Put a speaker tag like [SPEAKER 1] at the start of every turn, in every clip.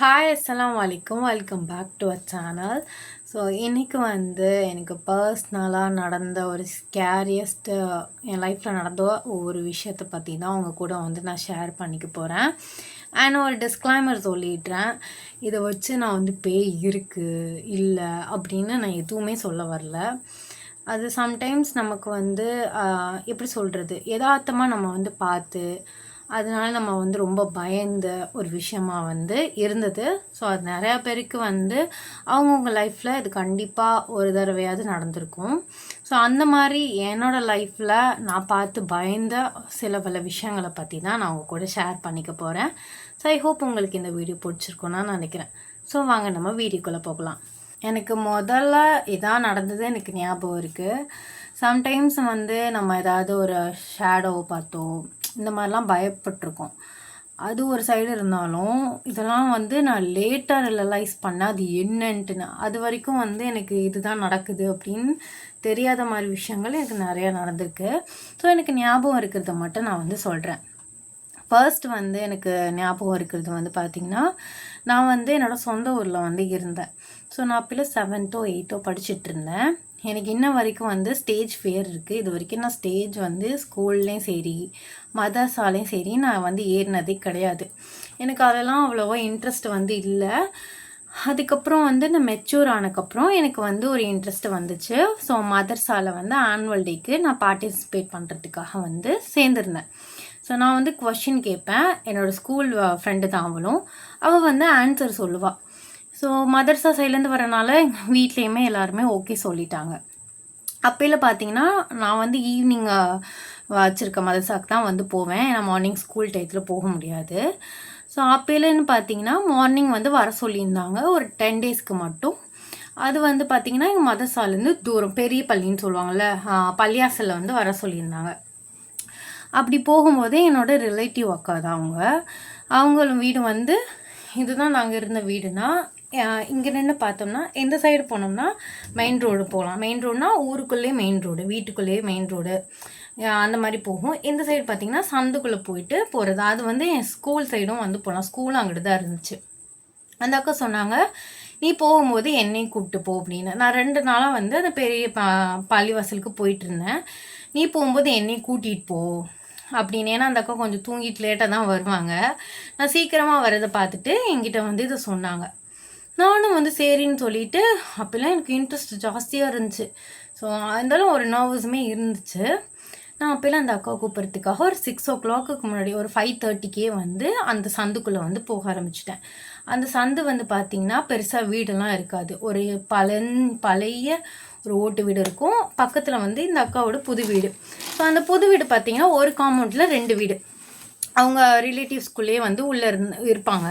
[SPEAKER 1] Hi அஸ்ஸலாமு அலைக்கும். Welcome back to our channel. So இன்றைக்கி எனக்கு பர்ஸ்னலாக நடந்த ஒரு ஸ்கேரியஸ்ட்டு என் லைஃப்பில் நடந்த ஒவ்வொரு விஷயத்தை பற்றி தான் உங்கள் கூட நான் ஷேர் பண்ணிக்க போகிறேன். அண்ட் ஒரு டிஸ்க்ளைமர் சொல்லிடுறேன். இதை வச்சு நான் பேய் இருக்குது இல்லை அப்படின்னு நான் எதுவுமே சொல்ல வரல. அது சம்டைம்ஸ் நமக்கு எப்படி சொல்கிறது, யதார்த்தமாக நம்ம பார்த்து அதனால நம்ம ரொம்ப பயந்த ஒரு விஷயமா இருந்தது. ஸோ அது நிறையா பேருக்கு அவங்கவுங்க லைஃப்பில் இது கண்டிப்பாக ஒரு தடவையாவது நடந்திருக்கும். ஸோ அந்த மாதிரி என்னோடய லைஃப்பில் நான் பார்த்து பயந்த சில பல விஷயங்களை பற்றி தான் நான் உங்கள் கூட ஷேர் பண்ணிக்க போகிறேன். ஸோ ஐ ஹோப் உங்களுக்கு இந்த வீடியோ பிடிச்சிருக்குன்னு நான் நினைக்கிறேன். ஸோ வாங்க நம்ம வீடியோக்குள்ளே போகலாம். எனக்கு முதல்ல இதான் நடந்தது எனக்கு ஞாபகம் இருக்குது. சம்டைம்ஸ் நம்ம ஏதாவது ஒரு ஷேடோவை பார்த்தோம், இந்த மாதிரிலாம் பயப்பட்டிருக்கோம். அது ஒரு சைடு இருந்தாலும் இதெல்லாம் நான் லேட்டாக ரியலைஸ் பண்ணேன் அது என்னன்ட்டுன்னு. அது வரைக்கும் எனக்கு இதுதான் நடக்குது அப்படின்னு தெரியாத மாதிரி விஷயங்கள் எனக்கு நிறையா நடந்திருக்கு. ஸோ எனக்கு ஞாபகம் இருக்கிறத மட்டும் நான் சொல்கிறேன். ஃபர்ஸ்ட் எனக்கு ஞாபகம் இருக்கிறது பார்த்திங்கன்னா, நான் என்னோடய சொந்த ஊரில் இருந்தேன். ஸோ நான் அப்போல 7th or 8th படிச்சுட்டு இருந்தேன். எனக்கு இன்ன வரைக்கும் ஸ்டேஜ் ஃபியர் இருக்குது. இது வரைக்கும் நான் ஸ்டேஜ் ஸ்கூல்லேயும் சரி மதர்ஸாலேயும் சரி நான் ஏறினதே கிடையாது. எனக்கு அதெல்லாம் அவ்வளோவா இன்ட்ரெஸ்ட் இல்லை. அதுக்கப்புறம் நான் மெச்சூர் ஆனதுக்கப்புறம் எனக்கு ஒரு இன்ட்ரெஸ்ட் வந்துச்சு. ஸோ மதர்ஸால் ஆனுவல் டேக்கு நான் பார்ட்டிசிபேட் பண்ணுறதுக்காக சேர்ந்துருந்தேன். ஸோ நான் கொஷின் கேட்பேன். என்னோடய ஸ்கூல் ஃப்ரெண்டு தான் அவள் ஆன்சர் சொல்லுவாள். ஸோ மதர்ஸா சைட்லேருந்து வரனால எங்கள் வீட்லேயுமே எல்லாருமே ஓகே சொல்லிட்டாங்க. அப்போயில் பார்த்தீங்கன்னா நான் ஈவினிங் வச்சுருக்க மதர்ஸாக்கு தான் போவேன். ஏன்னா மார்னிங் ஸ்கூல் டயத்தில் போக முடியாது. ஸோ அப்போலன்னு பார்த்தீங்கன்னா மார்னிங் வர சொல்லியிருந்தாங்க ஒரு 10 daysக்கு மட்டும். அது பார்த்தீங்கன்னா எங்கள் மதர்ஸாலேருந்து தூரம் பெரிய பள்ளின்னு சொல்லுவாங்கள்ல, பள்ளியாசலில் வர சொல்லியிருந்தாங்க. அப்படி போகும்போதே என்னோட ரிலேட்டிவ் அக்கா தான் அவங்களும் வீடு இதுதான் நாங்கள் இருந்த வீடுனா, இங்கே நின்று பார்த்தோம்னா எந்த சைடு போனோம்னா மெயின் ரோடு போகலாம். மெயின் ரோடுனா ஊருக்குள்ளேயே மெயின் ரோடு, வீட்டுக்குள்ளேயே மெயின் ரோடு அந்த மாதிரி போகும். இந்த சைடு பார்த்திங்கன்னா சந்துக்குள்ளே போயிட்டு போகிறது. அது என் ஸ்கூல் சைடும் போகலாம். ஸ்கூலும் அங்கிட்டு தான் இருந்துச்சு. அந்த அக்கா சொன்னாங்க, நீ போகும்போது என்னையும் கூப்பிட்டு போ அப்படின்னு. நான் 2 நாளாக அந்த பெரிய பள்ளிவாசலுக்கு போயிட்டு இருந்தேன். நீ போகும்போது என்னையும் கூட்டிகிட்டு போ அப்படின்னு. ஏன்னா அந்த அக்கா கொஞ்சம் தூங்கிட்டு லேட்டாக தான் வருவாங்க. நான் சீக்கிரமாக வரதை பார்த்துட்டு என்கிட்ட இதை சொன்னாங்க. நானும் சரின்னு சொல்லிவிட்டு அப்போல்லாம் எனக்கு இன்ட்ரெஸ்ட் ஜாஸ்தியாக இருந்துச்சு. ஸோ இருந்தாலும் ஒரு நர்வஸுமே இருந்துச்சு. நான் அப்போல்லாம் அந்த அக்காவை கூப்பிட்றதுக்காக ஒரு 6 o'clock முன்னாடி ஒரு 5:30க்கே அந்த சந்துக்குள்ளே போக ஆரம்பிச்சிட்டேன். அந்த சந்து பார்த்திங்கன்னா பெருசாக வீடெல்லாம் இருக்காது. ஒரு பழைய ஒரு ஓட்டு வீடு இருக்கும். பக்கத்தில் இந்த அக்காவோட புது வீடு. ஸோ அந்த புது வீடு பார்த்திங்கன்னா ஒரு காம்பவுண்டில் 2 வீடு. அவங்க ரிலேட்டிவ்ஸ்குள்ளேயே உள்ளே இருப்பாங்க.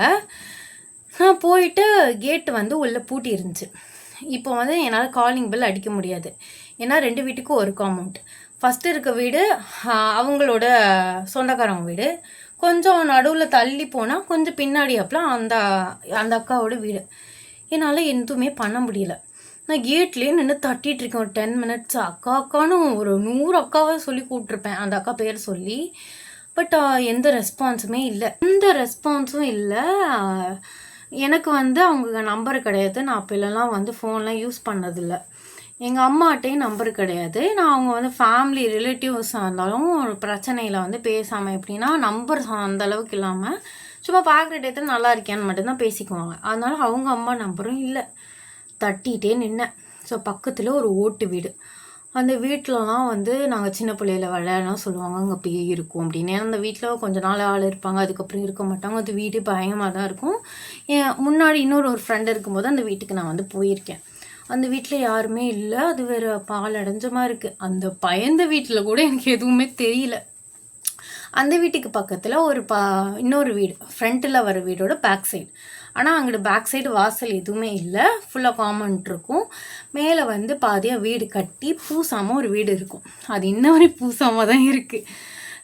[SPEAKER 1] நான் போயிட்டு கேட்டு உள்ளே பூட்டி இருந்துச்சு. இப்போ என்னால் காலிங் பெல் அடிக்க முடியாது. ஏன்னா 2 வீட்டுக்கும் ஒரு காம்பவுண்ட். ஃபஸ்ட்டு இருக்க வீடு அவங்களோட சொந்தக்காரங்க வீடு. கொஞ்சம் நடுவில் தள்ளி போனால் கொஞ்சம் பின்னாடி அப்பலாம் அந்த அந்த அக்காவோட வீடு. என்னால் எதுவுமே பண்ண முடியல. நான் கேட்லேயே நின்று தட்டிகிட்ருக்கேன் ஒரு 10 minutes. அக்கா அக்கான்னு ஒரு 100 அக்காவை சொல்லி கூப்பிட்ருப்பேன் அந்த அக்கா பேர் சொல்லி. பட் எந்த ரெஸ்பான்ஸுமே இல்லை. எந்த ரெஸ்பான்ஸும் இல்லை. எனக்கு அவங்க நம்பர் கிடையாது. நான் அப்போலாம் ஃபோன்லாம் யூஸ் பண்ணதில்லை. எங்கள் அம்மாட்டையும் நம்பர் கிடையாது. நான் அவங்க ஃபேமிலி ரிலேட்டிவ்ஸாக இருந்தாலும் ஒரு பிரச்சனையில் பேசாமல் எப்படின்னா நம்பர் அந்தளவுக்கு இல்லாமல் சும்மா பார்க்குற டயத்தில் நல்லா இருக்கேன்னு மட்டும்தான் பேசிக்குவாங்க. அதனால அவங்க அம்மா நம்பரும் இல்லை. தட்டிகிட்டே நின்னேன். ஸோ பக்கத்தில் ஒரு ஓட்டு வீடு. அந்த வீட்டிலலாம் நாங்கள் சின்ன பிள்ளையில விளையாடலாம் சொல்லுவாங்க, அங்கே பேய் இருக்கும் அப்படின்னு. ஏன்னா அந்த வீட்டில் கொஞ்ச நாள் ஆள் இருப்பாங்க, அதுக்கப்புறம் இருக்க மாட்டாங்க. அது வீடு பயமாக தான் இருக்கும். முன்னாடி ஒரு ஃப்ரெண்டு இருக்கும்போது அந்த வீட்டுக்கு நான் போயிருக்கேன். அந்த வீட்டில் யாருமே இல்லை. அது வேறு பால் அடைஞ்ச மாதிரி இருக்குது. அந்த பயந்த வீட்டில் கூட எனக்கு எதுவுமே தெரியல. அந்த வீட்டுக்கு பக்கத்தில் ஒரு இன்னொரு வீடு, ஃப்ரண்ட்டில் வர வீடோட பேக் சைடு. ஆனால் அங்கிட்டு பேக் சைடு வாசல் எதுவுமே இல்லை. ஃபுல்லாக காம்பவுண்ட் இருக்கும். மேலே பாதியாக வீடு கட்டி பூசாமல் ஒரு வீடு இருக்கும். அது இன்ன வரை பூசாமல் தான் இருக்குது.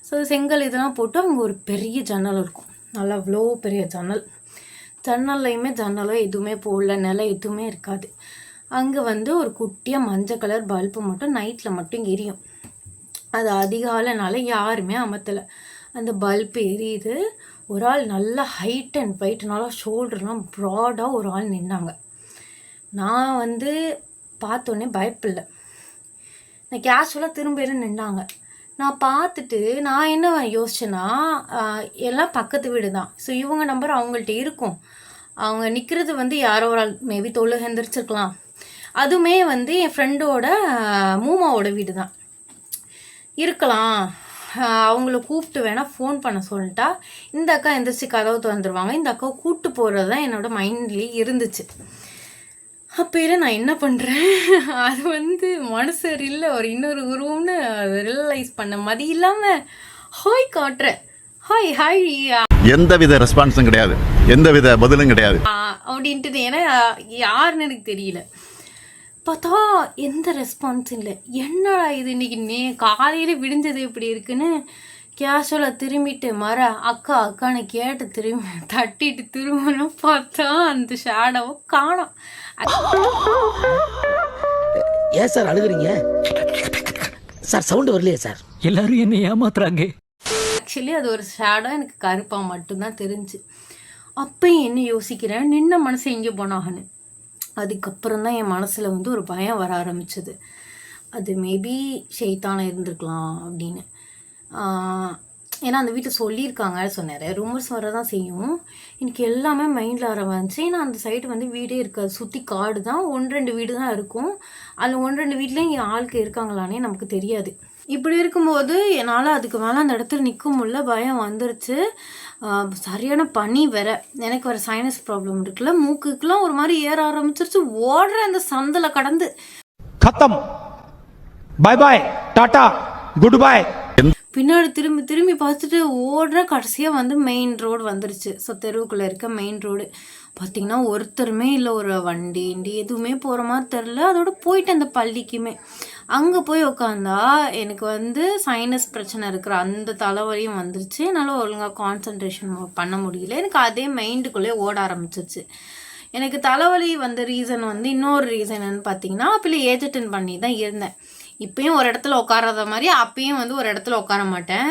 [SPEAKER 1] ஸோ செங்கல் இதெல்லாம் போட்டு அங்கே ஒரு பெரிய ஜன்னல் இருக்கும். நல்லா அவ்வளோ பெரிய ஜன்னல். ஜன்னல்லையுமே ஜன்னலோ எதுவுமே போடல, நிலம் எதுவுமே இருக்காது. அங்கே ஒரு குட்டியாக மஞ்சள் கலர் பல்பு மட்டும் நைட்டில் மட்டும் எரியும். அது அதிகாலைனால யாருமே அமர்த்தலை. அந்த பல்ப் எரியுது. ஒரு ஆள் நல்லா ஹைட் அண்ட் வெயிட், நல்லா ஷோல்டர்லாம் ப்ராடாக ஒரு ஆள் நின்னாங்க. நான் வந்து பார்த்தோன்னே பயப்படல. நான் கேஷுவலாக திரும்ப நின்னாங்க. நான் பார்த்துட்டு நான் என்ன யோசிச்சேன்னா, எல்லாம் பக்கத்து வீடு தான். ஸோ இவங்க நம்பர் அவங்கள்ட்ட இருக்கும். அவங்க நிற்கிறது வந்து யாரோ ஒரு ஆள் மேபி தொழுக எந்திரிச்சிருக்கலாம். அதுவுமே வந்து என் ஃப்ரெண்டோட மூமாவோட வீடு தான் இருக்கலாம். அவங்கள கூப்பிட்டு வேணால் ஃபோன் பண்ண சொல்லிட்டா இந்த அக்கா எந்திரிச்சு கதவு திறந்துருவாங்க. இந்த அக்காவை கூப்பிட்டு போகிறது தான் என்னோட மைண்ட்லேயே இருந்துச்சு. அப்போயில நான் என்ன பண்ணுறேன், அது வந்து மனுஷர் இல்லை ஒரு இன்னொரு உருவம்னு அதை ரியலைஸ் பண்ண மாதிரி இல்லாமல் ஹாய் காட்டுறேன். ஹாய் ஹாய்,
[SPEAKER 2] எந்தவித ரெஸ்பான்ஸும் கிடையாது, எந்தவித பதிலும் கிடையாது
[SPEAKER 1] அப்படின்ட்டு. ஏன்னா யாருன்னு எனக்கு தெரியல. பார்த்தா எந்த ரெஸ்பான்ஸ் இல்லை. என்னடா இது இன்னைக்கு காலையில் விடிஞ்சது எப்படி இருக்குன்னு கேஷுவலாக திரும்பிட்டு அக்கா அக்கான்னு கேட்டு திரும்பி தட்டிட்டு திரும்பணும். பார்த்தா அந்த ஷேடோவை காணோம்.
[SPEAKER 3] ஏன் சார் அழுகுறீங்க சார்? சவுண்ட் வரலையே சார்? எல்லாரும் என்ன ஏமாத்துறாங்க.
[SPEAKER 1] ஆக்சுவலி அது ஒரு ஷேடோ எனக்கு கருப்பாக மட்டும்தான் தெரிஞ்சு. அப்பயும் என்ன யோசிக்கிறேன், நின்ன மனசு எங்கே போனாகன்னு. அதுக்கப்புறம் தான் என் மனசில் வந்து ஒரு பயம் வர ஆரம்பிச்சது. அது மேபி ஷெய்தானா இருந்திருக்கலாம் அப்படின்னு. ஏன்னா அந்த வீட்டில் சொல்லியிருக்காங்க. சொன்னார் ரூமர்ஸ் வர தான் செய்யும். எனக்கு எல்லாமே மைண்டில் ஆரம்பிச்சு. ஏன்னா அந்த சைடு வந்து வீடே இருக்காது, சுற்றி காடு தான், 1-2 வீடு தான் இருக்கும். அதில் 1-2 வீட்லேயும் இங்கே ஆளுக்கு இருக்காங்களானே நமக்கு தெரியாது. இப்படி இருக்கும்போது என்னால் அதுக்கு மேலே அந்த இடத்துல நிற்க முடியல. பயம் வந்துருச்சு. சரியான பனி வேற. எனக்கு வேறு சைனஸ் ப்ராப்ளம் இருக்குல்ல, மூக்குக்கெலாம் ஒரு மாதிரி ஏற ஆரம்பிச்சிருச்சு. ஓடுற அந்த சந்தில் கடந்து
[SPEAKER 4] கத்தம் பாய் பாய் டாடா குட் பாய்
[SPEAKER 1] பின்னாடி திரும்பி திரும்பி பார்த்துட்டு ஓடுற. கடைசியாக வந்து மெயின் ரோடு வந்துருச்சு. ஸோ தெருவுக்குள்ளே இருக்க மெயின் ரோடு பார்த்திங்கன்னா ஒருத்தருமே இல்லை. ஒரு வண்டி எதுவுமே போகிற மாதிரி தெரில. அதோட போயிட்டு அந்த பள்ளிக்குமே அங்கே போய் உட்காந்தா எனக்கு வந்து சைனஸ் பிரச்சனை இருக்கிற அந்த தலைவலியும் வந்துருச்சு. என்னால் ஒழுங்காக கான்சன்ட்ரேஷன் பண்ண முடியல. எனக்கு அதே மைண்டுக்குள்ளே ஓட ஆரம்பிச்சிருச்சு. எனக்கு தலைவலி வந்த ரீசன் வந்து இன்னொரு ரீசன் என்னன்னு பார்த்தீங்கன்னா, அப்போல ஏஜ் அட்டன் பண்ணி தான் இருந்தேன். இப்பயும் ஒரு இடத்துல உட்காராத மாதிரி அப்பயும் வந்து ஒரு இடத்துல உட்கார மாட்டேன்.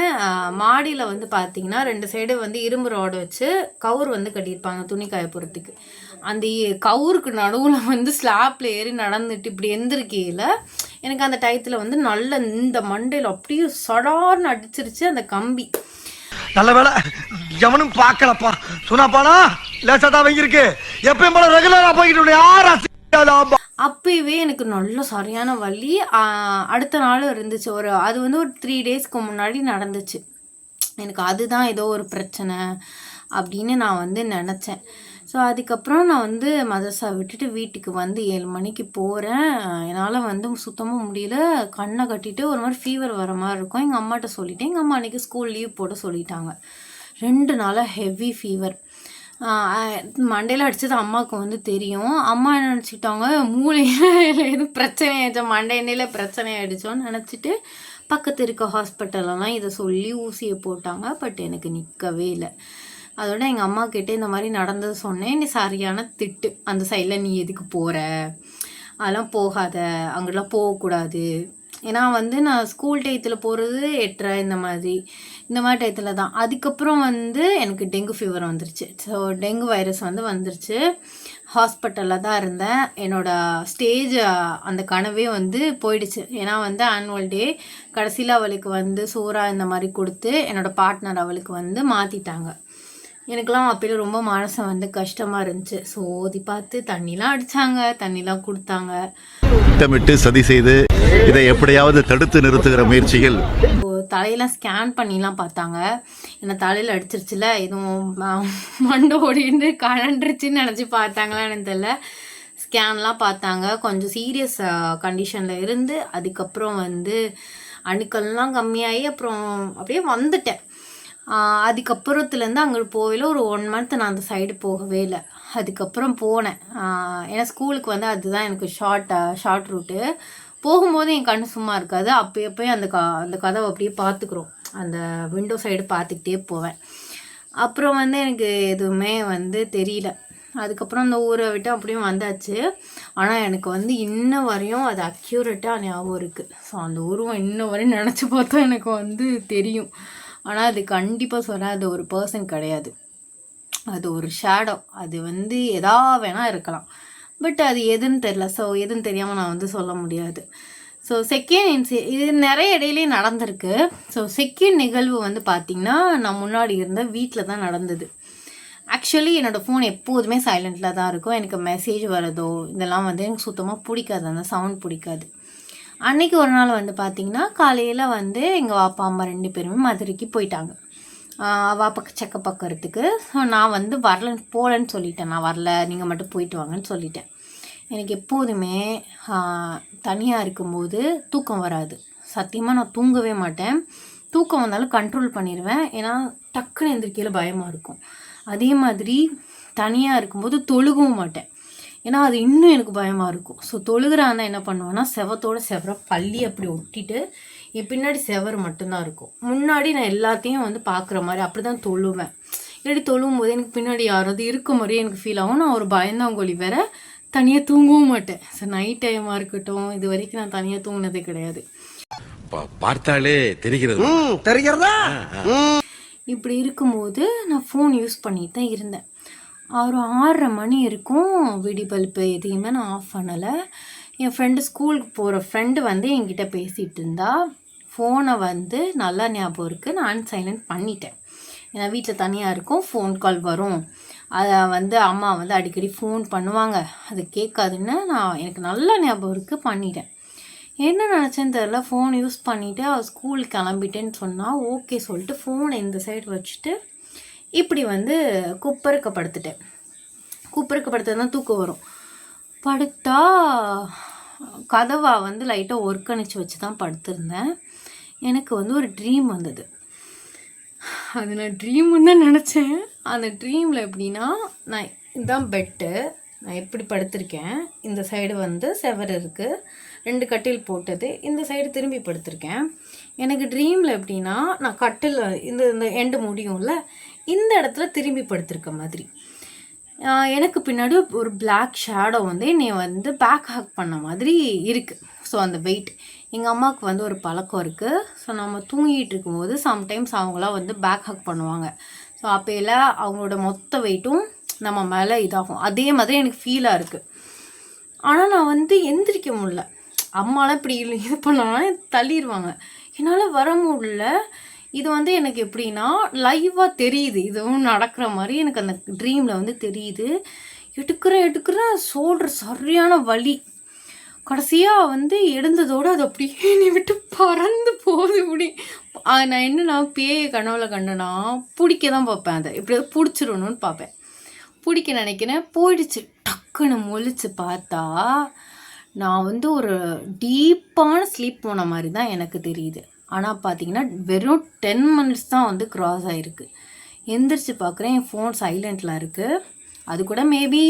[SPEAKER 1] மாடியில் வந்து பார்த்தீங்கன்னா 2 சைடு வந்து இரும்பு ரோடு வச்சு கவுர் வந்து கட்டியிருப்பாங்க துணி காய போகிறதுக்கு. அந்த கவுருக்கு நடுவில் வந்து ஸ்லாப்பில் ஏறி நடந்துட்டு இப்படி எந்திரிக்கையில் எனக்கு அந்த டயத்தில் வந்து நல்ல இந்த மண்டையில் அப்படியே சடார்னு அடிச்சிருச்சு அந்த கம்பி.
[SPEAKER 4] நல்ல வேலை எவனும் பார்க்கலப்பா. சொன்னாப்பானா லேசாதான் வாங்கியிருக்கு. எப்பயும் போல ரெகுலரா போய்கிட்டு
[SPEAKER 1] அப்பவே எனக்கு நல்ல சரியான வலி. அடுத்த நாளும் இருந்துச்சு. அது வந்து ஒரு 3 டேஸ்க்கு முன்னாடி நடந்துச்சு. எனக்கு அதுதான் ஏதோ ஒரு பிரச்சனை அப்படின்னு நான் வந்து நினச்சேன். ஸோ அதுக்கப்புறம் நான் வந்து மதரசா விட்டுட்டு வீட்டுக்கு வந்து 7 மணிக்கு போகிறேன். என்னால் வந்து சுத்தமாக முடியல. கண்ணை கட்டிட்டு ஒரு மாதிரி ஃபீவர் வர மாதிரி இருக்கும். எங்கள் அம்மாட்ட சொல்லிட்டேன். எங்கள் அம்மா அன்றைக்கி ஸ்கூல் லீவ் போட சொல்லிட்டாங்க. 2 நாளாக ஹெவி ஃபீவர். மண்டையில் அடித்தது அம்மாவுக்கு வந்து தெரியும். அம்மா என்ன நினச்சிக்கிட்டாங்க, மூளையில் எதுவும் பிரச்சனை ஆயிடுச்சோ, மண்டை எண்ணெயில் பிரச்சனை ஆகிடுச்சோன்னு நினச்சிட்டு பக்கத்து இருக்க ஹாஸ்பிட்டலெல்லாம் இதை சொல்லி ஊசியை போட்டாங்க. பட் எனக்கு நிற்கவே இல்லை. அதோட எங்கள் அம்மா கிட்டே இந்த மாதிரி நடந்தது சொன்னேன். நீ சரியான திட்டு. அந்த சைடில் நீ எதுக்கு போகிற, அதெல்லாம் போகாத, அங்கெல்லாம் போகக்கூடாது. ஏன்னா வந்து நான் ஸ்கூல் டயத்தில் போகிறது 8:30 இந்த மாதிரி டயத்தில் தான். அதுக்கப்புறம் வந்து எனக்கு டெங்கு ஃபீவர் வந்துருச்சு. ஸோ டெங்கு வைரஸ் வந்து வந்துருச்சு. ஹாஸ்பிட்டலில் தான் இருந்தேன். என்னோடய ஸ்டேஜ் அந்த கனவே வந்து போயிடுச்சு. ஏன்னா வந்து ஆனுவல் டே கடைசியில் அவளுக்கு வந்து சோறா இந்த மாதிரி கொடுத்து என்னோடய பார்ட்னர் அவளுக்கு வந்து மாற்றிட்டாங்க. எனக்கெல்லாம் அப்போயே ரொம்ப மனசை வந்து கஷ்டமாக இருந்துச்சு. சோதி பார்த்து தண்ணிலாம் அடித்தாங்க, தண்ணிலாம் கொடுத்தாங்க.
[SPEAKER 2] திட்டமிட்டு சதி செய்து இதை எப்படியாவது தடுத்து நிறுத்துகிற முயற்சிகள்.
[SPEAKER 1] தலையெல்லாம் ஸ்கேன் பண்ணிலாம் பார்த்தாங்க. என்னை தலையில் அடிச்சிருச்சுல, எதுவும் மண்டை ஓடின்னு கழண்டுருச்சுன்னு நினச்சி பார்த்தாங்களா எனக்கு தெரியல. ஸ்கேன்லாம் பார்த்தாங்க. கொஞ்சம் சீரியஸ் கண்டிஷனில் இருந்து அதுக்கப்புறம் வந்து அணுக்கள்லாம் கம்மியாகி அப்புறம் அப்படியே வந்துட்டேன். அதுக்கப்புறத்துலேருந்து அங்கே போகல. ஒரு 1 மந்த் நான் அந்த சைடு போகவே இல்லை. அதுக்கப்புறம் போனேன். ஏன்னா ஸ்கூலுக்கு வந்து அதுதான் எனக்கு ஷார்ட் ரூட்டு. போகும்போது என் கண்ணு சும்மா இருக்காது. அப்போயும் அந்த கதவை அப்படியே பார்த்துக்குறோம். அந்த விண்டோ சைடு பார்த்துக்கிட்டே போவேன். அப்புறம் வந்து எனக்கு எதுவுமே வந்து தெரியல. அதுக்கப்புறம் அந்த ஊரை விட்டு அப்படியும் வந்தாச்சு. ஆனால் எனக்கு வந்து இன்ன வரையும் அது அக்யூரேட்டாக ஞாபகம் இருக்குது. ஸோ அந்த உருவம் இன்ன வரையும் நினச்சி பார்த்தா எனக்கு வந்து தெரியும். ஆனால் அது கண்டிப்பாக சொல்கிறேன், அது ஒரு பர்சன் கிடையாது, அது ஒரு ஷேடோ. அது வந்து எதா வேணால் இருக்கலாம், பட் அது எதுன்னு தெரில. ஸோ எதுன்னு தெரியாமல் நான் வந்து சொல்ல முடியாது. ஸோ செகண்ட் இது நிறைய இடையிலே நடந்திருக்கு. ஸோ செகண்ட் நிகழ்வு வந்து பார்த்திங்கன்னா, நான் முன்னாடி இருந்த வீட்டில் தான் நடந்தது. ஆக்சுவலி என்னோடய ஃபோன் எப்போதுமே சைலண்டில் தான் இருக்கும். எனக்கு மெசேஜ் வரதோ இதெல்லாம் வந்து எனக்கு சுத்தமாக பிடிக்காது, அந்த சவுண்ட் பிடிக்காது. அன்றைக்கி ஒரு நாள் வந்து பார்த்திங்கன்னா, காலையில் வந்து எங்கள் வாப்பா அம்மா 2 பேருமே மதுரைக்கு போயிட்டாங்க வாப்பாக்கு செக்கப் பார்க்கறதுக்கு. ஸோ நான் வந்து போகலன்னு சொல்லிட்டேன். நான் வரல, நீங்கள் மட்டும் போயிட்டு வாங்கன்னு சொல்லிட்டேன். எனக்கு எப்போதுமே தனியாக இருக்கும்போது தூக்கம் வராது. சத்தியமாக நான் தூங்கவே மாட்டேன். தூக்கம் வந்தாலும் கண்ட்ரோல் பண்ணிடுவேன், ஏன்னா டக்குன்னு எந்திரிக்கையில் பயமாக இருக்கும். அதே மாதிரி தனியாக இருக்கும்போது தொழுகவும் மாட்டேன், ஏன்னா அது இன்னும் எனக்கு பயமாக இருக்கும். ஸோ தொழுகிறான்னா என்ன பண்ணுவேன்னா, செவரை பள்ளி அப்படி ஒட்டிட்டு என் பின்னாடி செவர் மட்டும்தான் இருக்கும். முன்னாடி நான் எல்லாத்தையும் வந்து பார்க்குற மாதிரி அப்படி தான் தொழுவேன். இல்லாட்டி தொழுவும் போது எனக்கு பின்னாடி யாராவது இருக்க மாதிரியே எனக்கு ஃபீல் ஆகும். நான் ஒரு பயந்தாங்கோலி வேற, தனியாக தூங்கவும் மாட்டேன். ஸோ நைட் டைமாக இருக்கட்டும், இது வரைக்கும் நான் தனியாக தூங்கினதே கிடையாது.
[SPEAKER 5] பார்த்தாலே தெரிகிறதா?
[SPEAKER 1] இப்படி இருக்கும்போது நான் ஃபோன் யூஸ் பண்ணிட்டு தான் இருந்தேன். ஒரு 6:30 மணி இருக்கும். விடி பல்பு எதையுமே நான் ஆஃப் பண்ணலை. என் ஸ்கூலுக்கு போகிற ஃப்ரெண்டு வந்து என்கிட்ட பேசிகிட்டு இருந்தா. ஃபோனை வந்து நல்லா ஞாபகம் இருக்குது, நான் அன்சைலண்ட் பண்ணிட்டேன். ஏன்னா வீட்டில் தனியாக இருக்கும், ஃபோன் கால் வரும், அதை வந்து அம்மா வந்து அடிக்கடி ஃபோன் பண்ணுவாங்க, அது கேட்காதுன்னு எனக்கு நல்லா ஞாபகம் இருக்குது, பண்ணிட்டேன். என்ன நினச்சேன்னு தெரில, ஃபோன் யூஸ் பண்ணிவிட்டு அவள் ஸ்கூலுக்கு கிளம்பிட்டேன்னு சொன்னால் ஓகே சொல்லிட்டு ஃபோனை இந்த சைடு வச்சுட்டு இப்படி வந்து குப்பருக்கு படுத்துட்டேன். குப்பருக்கு படுத்தது தான் தூக்கம் வரும். படுத்தா கதவை வந்து லைட்டாக ஒர்க்கணிச்சு வச்சு தான் படுத்திருந்தேன். எனக்கு வந்து ஒரு ட்ரீம் வந்தது. அது நான் ட்ரீம்னு தான் நினச்சேன். அந்த ட்ரீமில் எப்படின்னா, நான் இதுதான் பெட்டு, நான் எப்படி படுத்திருக்கேன், இந்த சைடு வந்து செவர் இருக்குது, 2 கட்டில் போட்டது, இந்த சைடு திரும்பி படுத்திருக்கேன். எனக்கு ட்ரீமில் எப்படின்னா, நான் கட்டில் இந்த எண்டு முடியும்ல, இந்த இடத்துல திரும்பி படுத்திருக்க மாதிரி. எனக்கு பின்னாடி ஒரு பிளாக் ஷேடோ வந்து என்னை வந்து பேக் ஹக் பண்ண மாதிரி இருக்குது. ஸோ அந்த வெயிட், எங்கள் அம்மாவுக்கு வந்து ஒரு பழக்கம் இருக்குது. ஸோ நம்ம தூங்கிட்டு இருக்கும்போது சம்டைம்ஸ் அவங்களாம் வந்து பேக் ஹக் பண்ணுவாங்க. ஸோ அப்போல அவங்களோட மொத்த வெயிட்டும் நம்ம மேலே இதாகும். அதே மாதிரி எனக்கு ஃபீலாக இருக்குது. ஆனால் நான் வந்து எந்திரிக்க முடியல. அம்மாலாம் இப்படி இது பண்ணாலும் தள்ளிடுவாங்க, என்னால் வர முடியல. இது வந்து எனக்கு எப்படின்னா லைவாக தெரியுது, இதுவும் நடக்கிற மாதிரி எனக்கு அந்த ட்ரீமில் வந்து தெரியுது. எடுக்கிறேன் ஷோல்டர் சரியான வலி. கடைசியாக வந்து எழுந்ததோடு அது அப்படியே நீ விட்டு பறந்து போகுது. இப்படி நான் என்னன்னா பேயை கனவுல கண்டனா பிடிக்க தான் பார்ப்பேன், அதை எப்படியாவது பிடிச்சிடணும்னு பார்ப்பேன். பிடிக்க நினைக்கிறேன், போயிடுச்சு. டக்குன்னு முழிச்சு பார்த்தா நான் வந்து ஒரு டீப்பான ஸ்லீப் போன மாதிரி தான் எனக்கு தெரியுது. ஆனால் பார்த்தீங்கன்னா வெறும் 10 மினிட்ஸ் தான் வந்து க்ராஸ் ஆகிருக்கு. எந்திரிச்சு பார்க்குறேன், என் ஃபோன் சைலண்டில் இருக்குது. அது கூட மேபி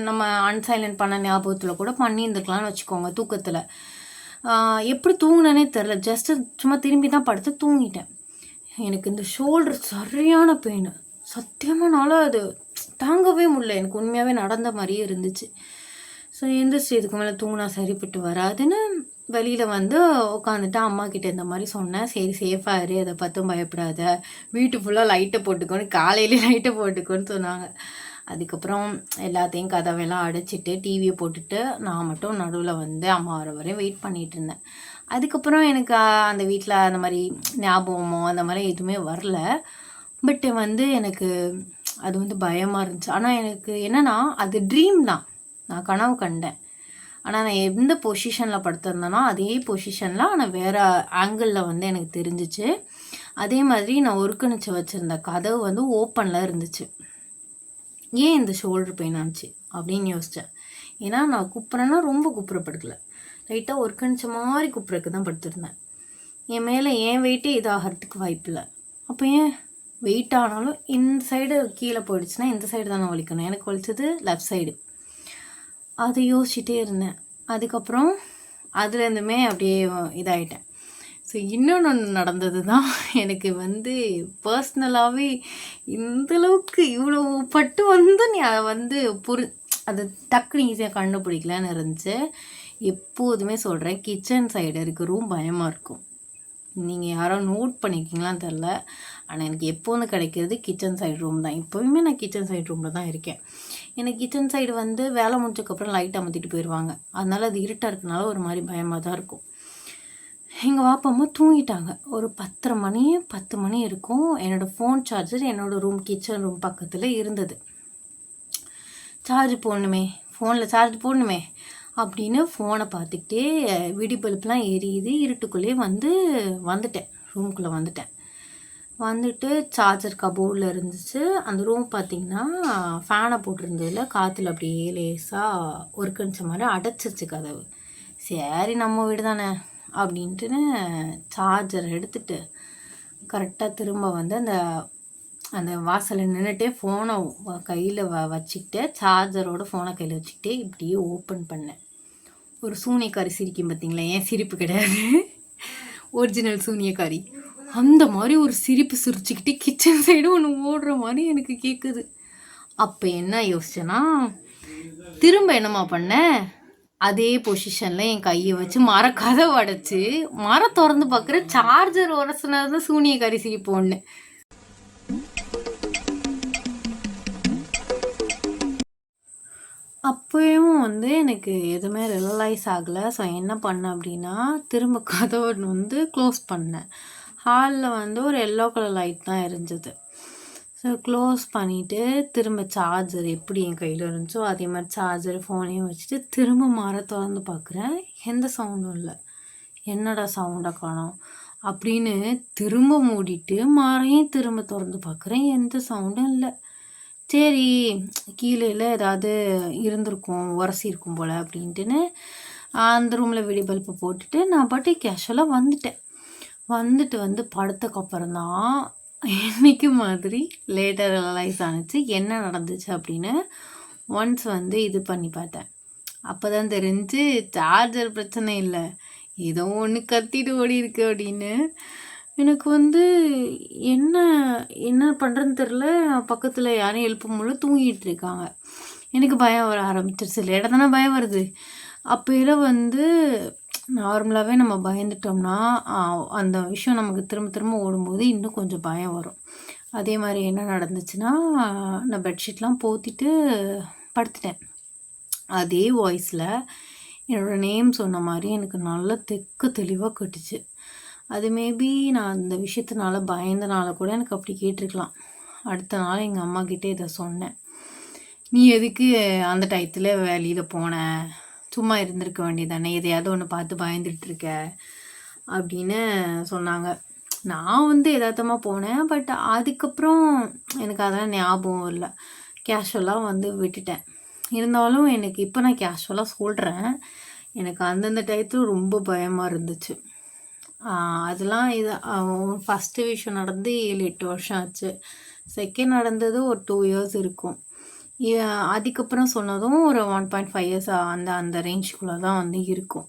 [SPEAKER 1] நம்ம அன்சைலண்ட் பண்ண ஞாபகத்தில் கூட பண்ணியிருந்துக்கலாம்னு வச்சுக்கோங்க. தூக்கத்தில் எப்படி தூங்கினேனே தெரில, ஜஸ்ட்டு சும்மா திரும்பி தான் படுத்து தூங்கிட்டேன். எனக்கு இந்த ஷோல்டர் சரியான பெயின், சத்தியமானால அது தாங்கவே முடியல. எனக்கு உண்மையாகவே நடந்த மாதிரியே இருந்துச்சு. ஸோ எந்திரிச்சு இதுக்கு மேலே தூங்கினா சரிப்பட்டு வராதுன்னு வெளியில் வந்து உட்காந்துட்டு அம்மா கிட்டே இந்த மாதிரி சொன்னேன். சரி சேஃபாக இரு, அதை பார்த்தும் பயப்படாத, வீட்டு ஃபுல்லாக லைட்டை போட்டுக்கோன்னு, காலையிலே லைட்டை போட்டுக்கோன்னு சொன்னாங்க. அதுக்கப்புறம் எல்லாத்தையும் கதவெல்லாம் அடைச்சிட்டு டிவியை போட்டுட்டு நான் மட்டும் நடுவில் வந்து அம்மா வர வரையும் வெயிட் பண்ணிகிட்டு இருந்தேன். அதுக்கப்புறம் எனக்கு அந்த வீட்டில் அந்த மாதிரி ஞாபகமோ அந்த மாதிரி எதுவுமே வரல. பட் வந்து எனக்கு அது வந்து பயமாக இருந்துச்சு. ஆனால் எனக்கு என்னென்னா அது ட்ரீம் தான், நான் கனவு கண்டேன். ஆனால் நான் எந்த பொசிஷனில் படுத்திருந்தேனோ அதே பொசிஷனில், ஆனால் வேறு ஆங்கிளில் வந்து எனக்கு தெரிஞ்சிச்சு. அதே மாதிரி நான் ஒர்க்கணிச்சு வச்சுருந்த கதவு வந்து ஓப்பனில் இருந்துச்சு. ஏன் இந்த ஷோல்டர் பெயின் ஆச்சு அப்படின்னு யோசித்தேன். ஏன்னா நான் குப்புறேன்னா ரொம்ப குப்புறப்படுக்கல, லைட்டாக ஒர்க்கணிச்ச மாதிரி குப்புறக்கு தான் படுத்திருந்தேன். என் மேலே ஏன் வெயிட்டே இதாகிறதுக்கு வாய்ப்பில்லை. அப்போ ஏன் வெயிட் ஆனாலும் இந்த சைடு கீழே போயிடுச்சுன்னா இந்த சைடு தானே வலிக்கணும், எனக்கு வலிச்சது லெஃப்ட் சைடு. அதை யோசிச்சுட்டே இருந்தேன். அதுக்கப்புறம் அதுலேருந்துமே அப்படியே இதாகிட்டேன். ஸோ இன்னொன்று நடந்தது தான் எனக்கு வந்து பர்சனலாகவே இந்தளவுக்கு இவ்வளோ பட்டு வந்து நீ அதை வந்து அது டக்குனு ஈஸியாக கண்டுபிடிக்கலான்னு இருந்துச்சு. எப்போதுமே சொல்கிறேன், கிச்சன் சைடு இருக்க ரூம் பயமாக இருக்கும். நீங்கள் யாரோ நோட் பண்ணியிருக்கீங்களான்னு தெரில. ஆனால் எனக்கு எப்போது கிடைக்கிறது கிச்சன் சைடு ரூம் தான். இப்போவுமே நான் கிச்சன் சைடு ரூமில் தான் இருக்கேன். எனக்கு கிச்சன் சைடு வந்து வேலை முடிச்சதுக்கப்புறம் லைட் அமர்த்திட்டு போயிடுவாங்க. அதனால் அது இருட்டாக இருக்கனால ஒரு மாதிரி பயமாக தான் இருக்கும். எங்கள் வாப்பம்மா தூங்கிட்டாங்க. ஒரு 10 மணி இருக்கும். என்னோடய ஃபோன் சார்ஜர் என்னோடய ரூம் கிச்சன் ரூம் பக்கத்தில் இருந்தது. சார்ஜ் போடணுமே, ஃபோனில் சார்ஜ் போடணுமே அப்படின்னு ஃபோனை பார்த்துக்கிட்டே விடி பல்ப்லாம் எரியுது. இருட்டுக்குள்ளேயே வந்துட்டேன், ரூம்குள்ளே வந்துட்டு சார்ஜர் கபோர்டில் இருந்துச்சு. அந்த ரூம் பார்த்திங்கன்னா ஃபேனை போட்டிருந்ததில் காற்றுல அப்படியே லேசாக ஒரு கணிச்ச மாதிரி அடைச்சிருச்சு கதவு. சரி நம்ம வீடு தானே அப்படின்ட்டுன்னு சார்ஜர் எடுத்துகிட்டு கரெக்டாக திரும்ப வந்து அந்த வாசலில் நின்றுட்டே ஃபோனை கையில் வச்சுக்கிட்டு சார்ஜரோட ஃபோனை கையில் வச்சுக்கிட்டே இப்படியே ஓப்பன் பண்ணேன். ஒரு சூனியக்காரி சிரிக்கும் பார்த்தீங்களா, ஏன் சிரிப்பு கிடையாது, ஒரிஜினல் சூனியக்காரி அந்த மாதிரி ஒரு சிரிப்பு சிரிச்சுக்கிட்டு கிச்சன் சைடு ஒன்று ஓடுற மாதிரி எனக்கு கேட்குது. அப்போ என்ன யோசிச்சேன்னா, திரும்ப என்னம்மா பண்ணேன், அதே பொசிஷனில் என் கையை வச்சு கதவை அடைச்சி திறந்து பார்க்குற சார்ஜர் உரசுனது சூனியக்காரி சிரிப்பு ஒன்று. அப்போயும் எனக்கு எதுவுமே ரியலைஸ் ஆகலை. ஸோ என்ன பண்ணேன் அப்படின்னா, திரும்ப கதவை க்ளோஸ் பண்ணேன். ஹாலில் ஒரு எல்லோ கலர் லைட் தான் எரிஞ்சது. ஸோ க்ளோஸ் பண்ணிவிட்டு திரும்ப சார்ஜர் எப்படி என் கையில் இருந்துச்சோ அதே மாதிரி சார்ஜர் ஃபோனையும் வச்சுட்டு திரும்ப திறந்து பார்க்குறேன். எந்த சவுண்டும் இல்லை. என்னடா சவுண்டை காணோம் அப்படின்னு திரும்ப மூடிட்டு மறையும் திரும்ப திறந்து பார்க்குறேன். எந்த சவுண்டும் இல்லை. சரி கீழே ஏதாவது இருந்திருக்கும், உரசிருக்கும் போல் அப்படின்ட்டுன்னு அந்த ரூமில் விடி பல்பை போட்டுட்டு நான் பாட்டு கேஷுவலாக வந்துட்டு படுத்தக்கப்புறம் தான் என்னைக்கு மாதிரி லேட்டர் ரியலைஸ் ஆனிச்சு என்ன நடந்துச்சு அப்படின்னு. ஒன்ஸ் இது பண்ணி பார்த்தேன். அப்போ தான் தெரிஞ்சு சார்ஜர் பிரச்சனை இல்லை, ஏதோ ஒன்று கத்திட்டு ஓடி இருக்கு அப்படின்னு. எனக்கு என்ன பண்ணுறதுன்னு தெரில. பக்கத்தில் யாரையும் எழுப்பும்போது தூங்கிட்டு இருக்காங்க. எனக்கு பயம் வர ஆரம்பிச்சிருச்சு. லேட்டாக தானே பயம் வருது. அப்போலாம் நார்மலாகவே நம்ம பயந்துட்டோம்னா அந்த விஷயம் நமக்கு திரும்ப ஓடும்போது இன்னும் கொஞ்சம் பயம் வரும். அதே மாதிரி என்ன நடந்துச்சுன்னா, நான் பெட்ஷீட்லாம் போத்திட்டு படுத்துட்டேன். அதே வாய்ஸில் என்னோடய நேம் சொன்ன மாதிரி எனக்கு நல்லா தெளிவாக கேட்டுச்சு. அது மேபி நான் அந்த விஷயத்தினால பயந்தனால கூட எனக்கு அப்படி கேட்டிருக்கலாம். அடுத்த நாள் எங்கள் அம்மாக்கிட்டே இதை சொன்னேன். நீ எதுக்கு அந்த டயத்தில் வெளியில் போன, சும்மா இருந்திருக்க வேண்டியதானே, எதையாவது ஒன்று பார்த்து பயந்துட்டுருக்க அப்படின்னு சொன்னாங்க. நான் யதார்த்தமாக போனேன். பட் அதுக்கப்புறம் எனக்கு அதெல்லாம் ஞாபகம் இல்லை. கேஷுவலாக விட்டுட்டேன். இருந்தாலும் எனக்கு இப்போ நான் கேஷுவலாக சொல்கிறேன், எனக்கு அந்தந்த டயத்தில் ரொம்ப பயமாக இருந்துச்சு. அதெல்லாம் ஃபஸ்ட்டு விஷயம் நடந்து 7-8 வருஷம் ஆச்சு. செகண்ட் நடந்தது ஒரு 2 இயர்ஸ் இருக்கும். அதுக்கப்புறம் சொன்னதும் ஒரு 1.5 இயர்ஸ் அந்த ரேஞ்சுக்குள்ளே தான் இருக்கும்.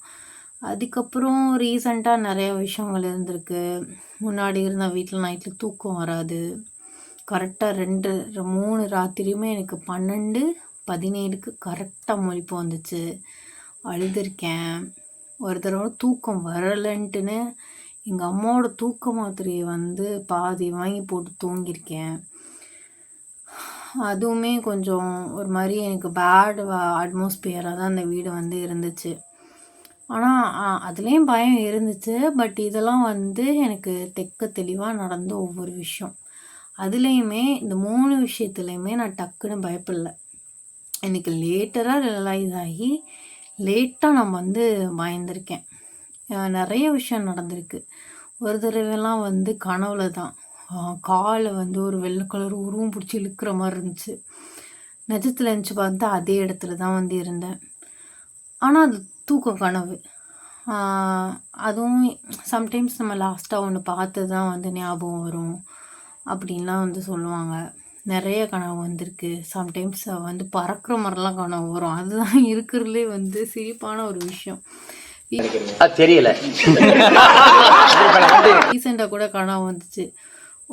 [SPEAKER 1] அதுக்கப்புறம் ரீசண்டாக நிறைய விஷயங்கள் இருந்திருக்கு. முன்னாடி இருந்த வீட்டில் நைட்டில் தூக்கம் வராது. கரெக்டாக 2-3 ராத்திரியுமே எனக்கு 12-17க்கு கரெக்டாக முழிப்பு வந்துச்சு. அழுதுருக்கேன். ஒரு தடவை தூக்கம் வரலைன்ட்டுன்னு எங்கள் அம்மாவோட தூக்க மாத்திரையை பாதி வாங்கி போட்டு தூங்கியிருக்கேன். அதுவுமே கொஞ்சம் ஒரு மாதிரி எனக்கு பேட் அட்மாஸ்பியராக தான் அந்த வீடு இருந்துச்சு. ஆனால் அதுலேயும் பயம் இருந்துச்சு. பட் இதெல்லாம் எனக்கு தெளிவாக நடந்த ஒவ்வொரு விஷயம். அதுலேயுமே இந்த 3 விஷயத்துலையுமே நான் டக்குன்னு பயப்படலை. எனக்கு லேட்டராக ரியலைஸ் ஆகி லேட்டாக நான் பயந்துருக்கேன். நிறைய விஷயம் நடந்திருக்கு. ஒரு தடவைலாம் கனவுல தான் காலை ஒரு வெள்ளை கலர் உருவம் பிடிச்சி இழுக்கிற மாதிரி இருந்துச்சு. நிஜத்தில் இருந்துச்சு பார்த்தா அதே இடத்துல தான் இருந்தேன். ஆனால் அது தூக்க கனவு. அதுவும் சம்டைம்ஸ் நம்ம லாஸ்ட்டாக ஒன்று பார்த்து தான் ஞாபகம் வரும் அப்படின்லாம் சொல்லுவாங்க. நிறைய கனவு வந்திருக்கு. சம்டைம்ஸ் பறக்கிற மாதிரிலாம் கனவு வரும். அதுதான் இருக்கிறதுலே சிரிப்பான ஒரு விஷயம்.
[SPEAKER 3] தெரியல.
[SPEAKER 1] ரீசெண்டாக கூட கனவு வந்துச்சு.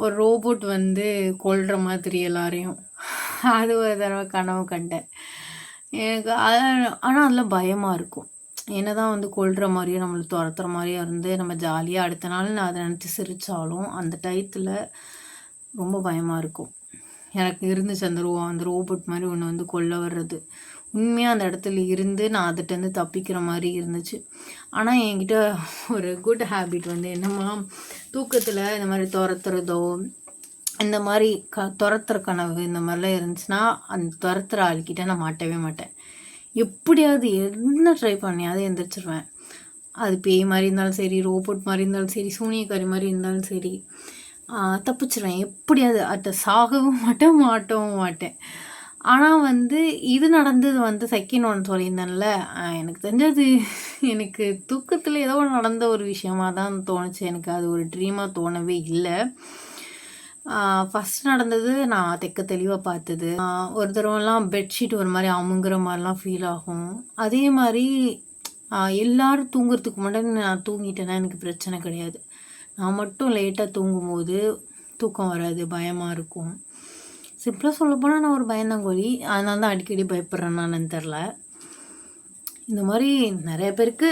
[SPEAKER 1] ஒரு ரோபோட் கொல்ற மாதிரி எல்லாரையும். அது ஒரு தடவை கனவு கண்டேன். எனக்கு ஆனால் அதில் பயமாக இருக்கும். என்ன தான் வந்து கொல்ற மாதிரியும் நம்மளை துரத்துற மாதிரியும் இருந்து நம்ம ஜாலியாக அடுத்த நாள் நான் அதை நினச்சி சிரித்தாலும் அந்த டயத்தில் ரொம்ப பயமாக இருக்கும். எனக்கு இருந்துச்சு அந்த ரோபோட் மாதிரி ஒன்று வந்து கொல்ல வர்றது. உண்மையாக அந்த இடத்துல இருந்து நான் அதுகிட்டேருந்து தப்பிக்கிற மாதிரி இருந்துச்சு. ஆனால் என்கிட்ட ஒரு குட் ஹேபிட் வந்து என்னம்மா, தூக்கத்தில் இந்த மாதிரி துரத்துறதோ இந்த மாதிரி துரத்துற கனவு இந்த மாதிரிலாம் இருந்துச்சுன்னா அந்த துரத்துற ஆள்கிட்ட நான் மாட்டவே மாட்டேன். எப்படியாவது என்ன ட்ரை பண்ணியாவது எந்திரிச்சிருவேன். அது பேய் மாதிரி இருந்தாலும் சரி, ரோபோட் மாதிரி இருந்தாலும் சரி, சூனியக்காரி மாதிரி இருந்தாலும் சரி, தப்பிச்சிருவேன் எப்படியாவது. அதை சாகவும் மாட்டவும் மாட்டேன். ஆனால் வந்து இது நடந்தது வந்து செகண்ட் ஒன் சொல்லியிருந்தேன்ல, எனக்கு தெரிஞ்சது எனக்கு தூக்கத்தில் ஏதோ நடந்த ஒரு விஷயமாக தான் தோணுச்சு. எனக்கு அது ஒரு ட்ரீமாக தோணவே இல்லை. ஃபஸ்ட் நடந்தது நான் தெளிவாக பார்த்தது. ஒரு தடவைலாம் பெட்ஷீட் ஒரு மாதிரி அமுங்குற மாதிரிலாம் ஃபீல் ஆகும். அதே மாதிரி எல்லோரும் தூங்குறதுக்கு முன்னாடி நான் தூங்கிட்டேன்னா எனக்கு பிரச்சனை கிடையாது. நான் மட்டும் லேட்டாக தூங்கும்போது தூக்கம் வராது, பயமாக இருக்கும். சிம்பிளாக சொல்லப்போனால் நான் ஒரு பயந்தாங்கோலி. அதனால தான் அடிக்கடி பயப்படுறேன்னு தெரில. இந்த மாதிரி நிறைய பேருக்கு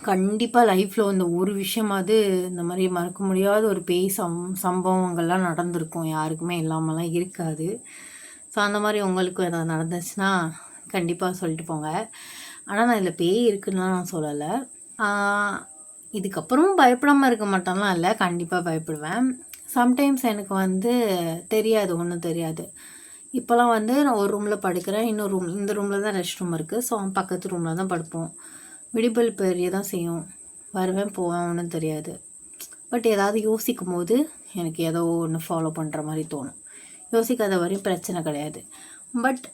[SPEAKER 1] கண்டிப்பாக லைஃப்பில் இந்த ஒரு விஷயமாவது இந்த மாதிரி மறக்க முடியாத ஒரு பேய் சம்பவங்கள்லாம் நடந்திருக்கும். யாருக்குமே இல்லாமலாம் இருக்காது. ஸோ அந்த மாதிரி உங்களுக்கும் எதாவது நடந்துச்சுன்னா கண்டிப்பாக சொல்லிட்டு போங்க. ஆனால் நான் இதில் பேய் இருக்குன்னுலாம் நான் சொல்லலை. இதுக்கப்புறமும் பயப்படாமல் இருக்க மாட்டேன்லாம் இல்லை, கண்டிப்பாக பயப்படுவேன். சம்டைம்ஸ் எனக்கு வந்து தெரியாது, ஒன்றும் தெரியாது. இப்போலாம் வந்து நான் ஒரு ரூமில் படுக்கிறேன், இந்த ரூமில் தான் ரெஸ்ட் ரூம் இருக்குது. ஸோ பக்கத்து ரூமில் தான் படுப்போம். விடிபல் பெரிய தான் செய்யும், வருவேன் போவேன், ஒன்றும் தெரியாது. பட் ஏதாவது யோசிக்கும் போது எனக்கு ஏதோ ஒன்று ஃபாலோ பண்ணுற மாதிரி தோணும். யோசிக்காத வரையும் பிரச்சனை கிடையாது. பட்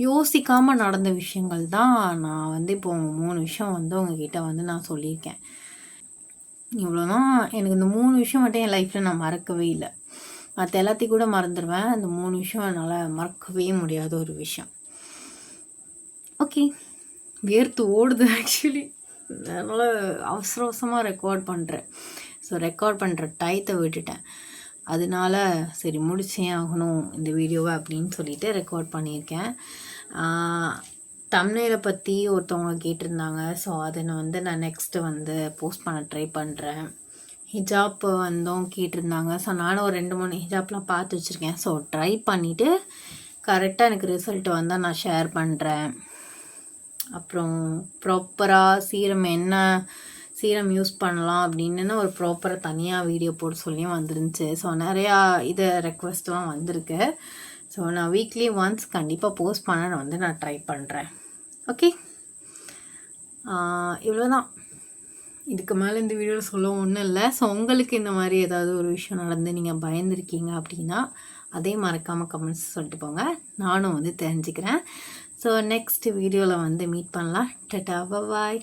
[SPEAKER 1] யோசிக்காமல் நடந்த விஷயங்கள் தான் நான் வந்து இப்போ 3 விஷயம் வந்து உங்ககிட்ட வந்து நான் சொல்லியிருக்கேன். இவ்வளோதான். எனக்கு இந்த 3 விஷயம் மட்டும் என் லைஃப்பில் நான் மறக்கவே இல்லை. மற்ற எல்லாத்தையும் கூட மறந்துடுவேன். அந்த 3 விஷயம் என்னால் மறக்கவே முடியாத ஒரு விஷயம். ஓகே, வேர்த்து ஓடுது ஆக்சுவலி. அதனால் அவசரமாக ரெக்கார்ட் பண்ணுறேன். ஸோ ரெக்கார்ட் பண்ணுற டயத்தை விட்டுட்டேன். அதனால சரி முடிச்சே ஆகணும் இந்த வீடியோவை அப்படின்னு சொல்லிட்டு ரெக்கார்ட் பண்ணியிருக்கேன். தம்ப்நெயிலை பற்றி ஒருத்தவங்க கேட்டிருந்தாங்க. ஸோ அதை நான் நெக்ஸ்ட்டு வந்து போஸ்ட் பண்ண ட்ரை பண்ணுறேன். ஹிஜாப் வந்தும் கேட்டிருந்தாங்க. ஸோ நானும் ஒரு 2-3 ஹிஜாப்லாம் பார்த்து வச்சுருக்கேன். ஸோ ட்ரை பண்ணிவிட்டு கரெக்டாக எனக்கு ரிசல்ட் வந்தால் நான் ஷேர் பண்ணுறேன். அப்புறம் ப்ராப்பராக சீரம் யூஸ் பண்ணலாம் அப்படின்னு ஒரு ப்ராப்பராக தனியாக வீடியோ போட சொல்லியும் வந்துருந்துச்சு. ஸோ நிறையா ரெக்வெஸ்ட்லாம் வந்திருக்கு. ஸோ நான் வீக்லி ஒன்ஸ் கண்டிப்பாக போஸ்ட் பண்ண நான் ட்ரை பண்ணுறேன். ஓகே, இவ்வளோதான். இதுக்கு மேலே இந்த வீடியோவில் சொல்ல ஒன்றும் இல்லை. ஸோ உங்களுக்கு இந்த மாதிரி ஏதாவது ஒரு விஷயம் நடந்து நீங்கள் பயந்துருக்கீங்க அப்படின்னா அதே மறக்காமல் கமெண்ட்ஸ் சொல்லிட்டு போங்க, நானும் வந்து தெரிஞ்சுக்கிறேன். ஸோ நெக்ஸ்ட் வீடியோவில் வந்து மீட் பண்ணலாம். டாடா, பாய்.